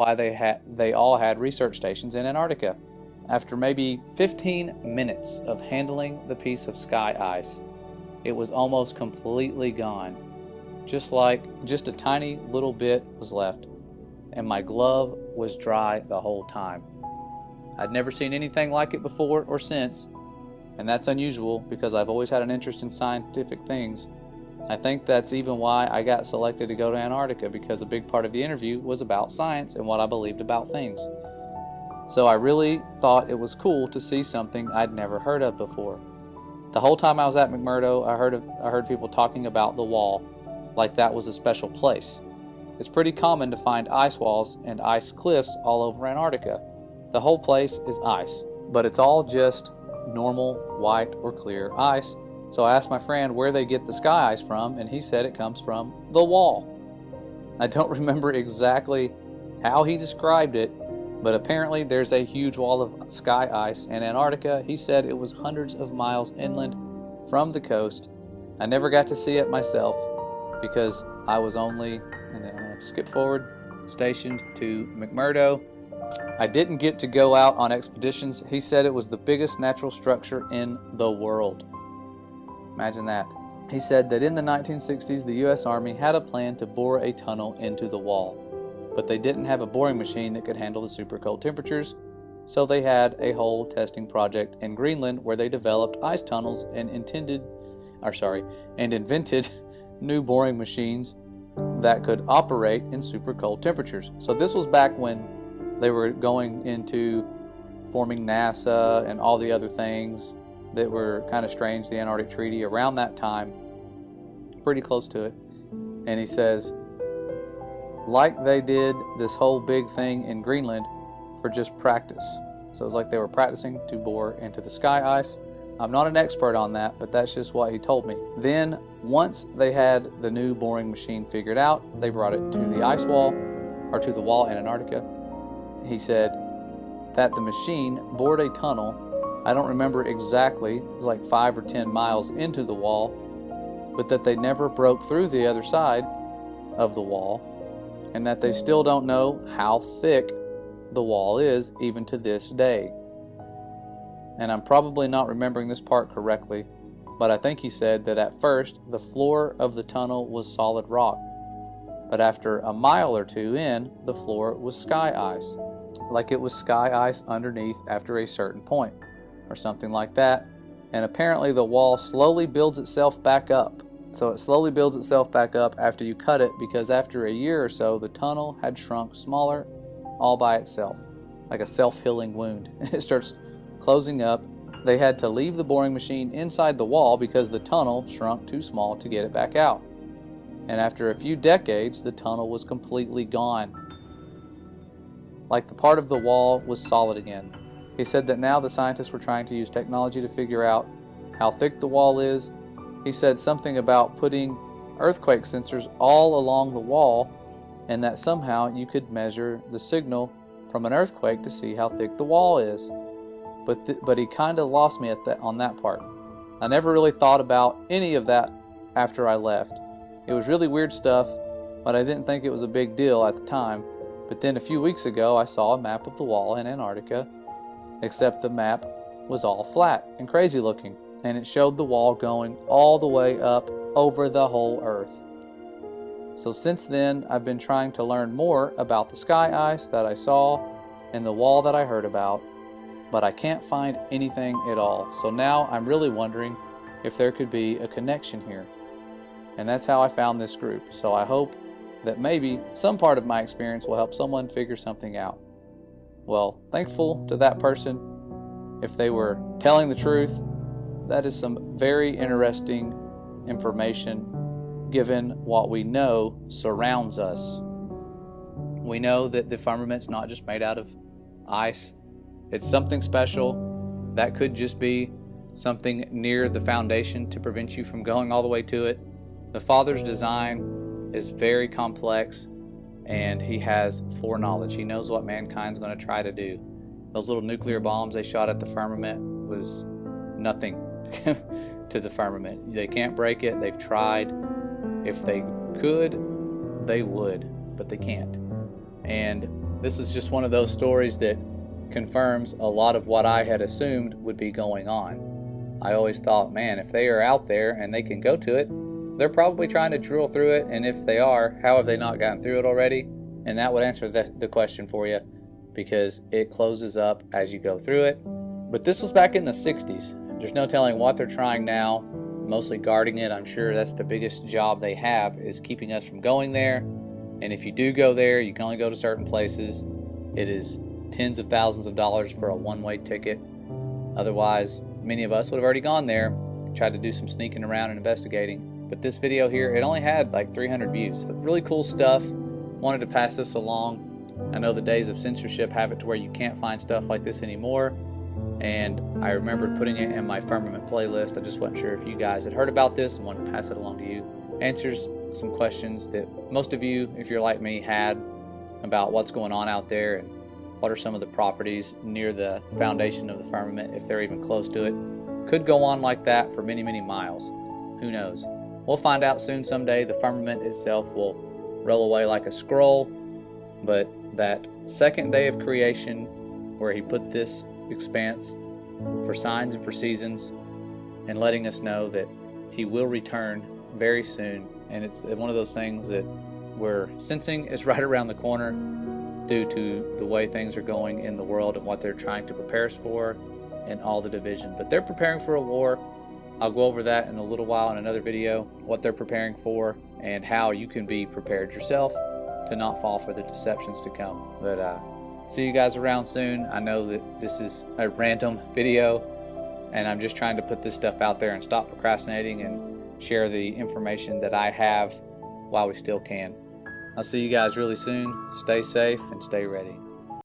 why they all had research stations in Antarctica. After maybe 15 minutes of handling the piece of sky ice, it was almost completely gone. Just a tiny little bit was left, and my glove was dry the whole time. I'd never seen anything like it before or since, and that's unusual because I've always had an interest in scientific things. I think that's even why I got selected to go to Antarctica, because a big part of the interview was about science and what I believed about things. So I really thought it was cool to see something I'd never heard of before. The whole time I was at McMurdo, I heard people talking about the wall like that was a special place. It's pretty common to find ice walls and ice cliffs all over Antarctica. The whole place is ice, but it's all just normal white or clear ice. So I asked my friend where they get the sky ice from, and he said it comes from the wall. I don't remember exactly how he described it, but apparently there's a huge wall of sky ice in Antarctica. He said it was hundreds of miles inland from the coast. I never got to see it myself because I was only, and then I'm going to skip forward, stationed to McMurdo. I didn't get to go out on expeditions. He said it was the biggest natural structure in the world. Imagine that. He said that in the 1960s, the U.S. Army had a plan to bore a tunnel into the wall, but they didn't have a boring machine that could handle the super cold temperatures, so they had a whole testing project in Greenland where they developed ice tunnels and invented new boring machines that could operate in super cold temperatures. So this was back when they were going into forming NASA and all the other things that were kind of strange, the Antarctic Treaty, around that time, pretty close to it. And he says, like they did this whole big thing in Greenland for just practice. So it was like they were practicing to bore into the sky ice. I'm not an expert on that, but that's just what he told me. Then, once they had the new boring machine figured out, they brought it to the ice wall, or to the wall in Antarctica. He said that the machine bored a tunnel. I don't remember exactly, it was like 5 or 10 miles into the wall, but that they never broke through the other side of the wall, and that they still don't know how thick the wall is even to this day. And I'm probably not remembering this part correctly, but I think he said that at first the floor of the tunnel was solid rock, but after a mile or two in, the floor was sky ice, like it was sky ice underneath after a certain point, or something like that. And apparently the wall slowly builds itself back up. So it slowly builds itself back up after you cut it, because after a year or so, the tunnel had shrunk smaller all by itself, like a self-healing wound. It starts closing up. They had to leave the boring machine inside the wall because the tunnel shrunk too small to get it back out. And after a few decades, the tunnel was completely gone, like the part of the wall was solid again. He said that now the scientists were trying to use technology to figure out how thick the wall is. He said something about putting earthquake sensors all along the wall, and that somehow you could measure the signal from an earthquake to see how thick the wall is. But he kind of lost me on that part. I never really thought about any of that after I left. It was really weird stuff, but I didn't think it was a big deal at the time. But then a few weeks ago, I saw a map of the wall in Antarctica, except the map was all flat and crazy looking, and it showed the wall going all the way up over the whole Earth. So since then, I've been trying to learn more about the sky ice that I saw and the wall that I heard about, but I can't find anything at all. So now I'm really wondering if there could be a connection here. And that's how I found this group. So I hope that maybe some part of my experience will help someone figure something out. Well, thankful to that person. If they were telling the truth, that is some very interesting information given what we know surrounds us. We know that the firmament's not just made out of ice. It's something special. That could just be something near the foundation to prevent you from going all the way to it. The Father's design is very complex, and He has foreknowledge. He knows what mankind's going to try to do. Those little nuclear bombs they shot at the firmament was nothing to the firmament. They can't break it. They've tried. If they could, they would, but they can't. And this is just one of those stories that confirms a lot of what I had assumed would be going on. I always thought, man, if they are out there and they can go to it, they're probably trying to drill through it, and if they are, how have they not gotten through it already? And that would answer the question for you, because it closes up as you go through it. But this was back in the 60s. There's no telling what they're trying now, mostly guarding it. I'm sure that's the biggest job they have, is keeping us from going there. And if you do go there, you can only go to certain places. It is tens of thousands of dollars for a one-way ticket. Otherwise, many of us would have already gone there, tried to do some sneaking around and investigating. But this video here, it only had like 300 views. But really cool stuff. Wanted to pass this along. I know the days of censorship have it to where you can't find stuff like this anymore. And I remembered putting it in my firmament playlist. I just wasn't sure if you guys had heard about this and wanted to pass it along to you. Answers some questions that most of you, if you're like me, had about what's going on out there and what are some of the properties near the foundation of the firmament, if they're even close to it. Could go on like that for many, many miles. Who knows? We'll find out soon someday. The firmament itself will roll away like a scroll, but that second day of creation where he put this expanse for signs and for seasons and letting us know that he will return very soon, and it's one of those things that we're sensing is right around the corner due to the way things are going in the world and what they're trying to prepare us for and all the division. But they're preparing for a war. I'll go over that in a little while in another video, what they're preparing for and how you can be prepared yourself to not fall for the deceptions to come. But see you guys around soon. I know that this is a random video and I'm just trying to put this stuff out there and stop procrastinating and share the information that I have while we still can. I'll see you guys really soon. Stay safe and stay ready.